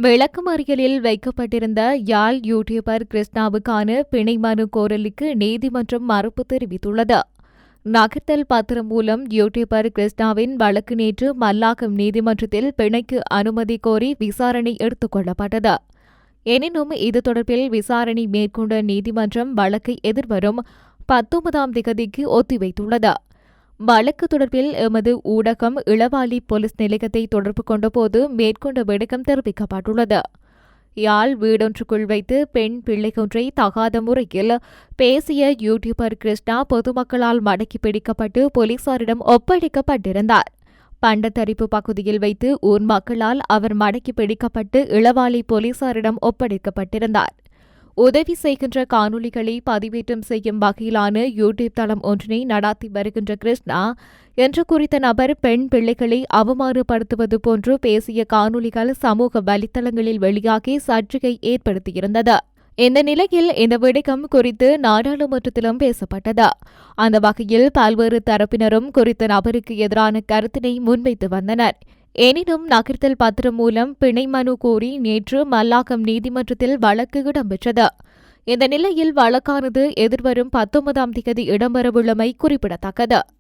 விளக்கமறியலில் வைக்கப்பட்டிருந்த யாழ் யூடியூபர் கிருஷ்ணாவுக்கான பிணை மனு கோரலுக்கு நீதிமன்றம் மறுப்பு தெரிவித்துள்ளது. நகர்த்தல் பத்திரம் மூலம் யூடியூபர் கிருஷ்ணாவின் வழக்கு நேற்று மல்லாகம் நீதிமன்றத்தில் பிணைக்கு அனுமதி கோரி விசாரணை எடுத்துக் கொள்ளப்பட்டது. எனினும் இது தொடர்பில் விசாரணை மேற்கொண்ட நீதிமன்றம் வழக்கை எதிர்வரும் 19ஆம் திகதிக்கு ஒத்திவைத்துள்ளது. வழக்கு தொடர்பில் எமது ஊடகம் இளவாலி போலீஸ் நிலையத்தை தொடர்பு கொண்டபோது மேற்கொண்ட விளக்கம் தெரிவிக்கப்பட்டுள்ளது. யாழ் வீடொன்றுக்குள் வைத்து பெண் பிள்ளையொன்றை தகாத முறையில் பேசிய யூடியூபர் கிருஷ்ணா பொதுமக்களால் மடக்கி பிடிக்கப்பட்டு போலீசாரிடம் ஒப்படைக்கப்பட்டிருந்தார். பண்டத்தரிப்பு பகுதியில் வைத்து ஊர் மக்களால் அவர் மடக்கி பிடிக்கப்பட்டு இளவாலி போலீசாரிடம் ஒப்படைக்கப்பட்டிருந்தார். உதவி செய்கின்ற காணொலிகளை பதிவேற்றம் செய்யும் வகையிலான யூடியூப் தளம் ஒன்றினை நடாத்தி வருகின்ற கிருஷ்ணா என்ற குறித்த நபர் பெண் பிள்ளைகளை அவமானப்படுத்துவது போன்று பேசிய காணொலிகள் சமூக வலைத்தளங்களில் வெளியாகி சர்ச்சையை ஏற்படுத்தியிருந்தது. இந்த நிலையில் இந்த விடயம் குறித்து நாடாளுமன்றத்திலும் பேசப்பட்டது. அந்த வகையில் பல்வேறு தரப்பினரும் குறித்த நபருக்கு எதிரான கருத்தினை முன்வைத்து வந்தனர். எனினும் நகர்த்தல் பத்திரம் மூலம் பிணை மனு கோரி நேற்று மல்லாகம் நீதிமன்றத்தில் வழக்கு இடம்பெற்றது. இந்த நிலையில் வழக்கானது எதிர்வரும் 19ஆம் திகதி இடம்பெறவுள்ளமை குறிப்பிடத்தக்கது.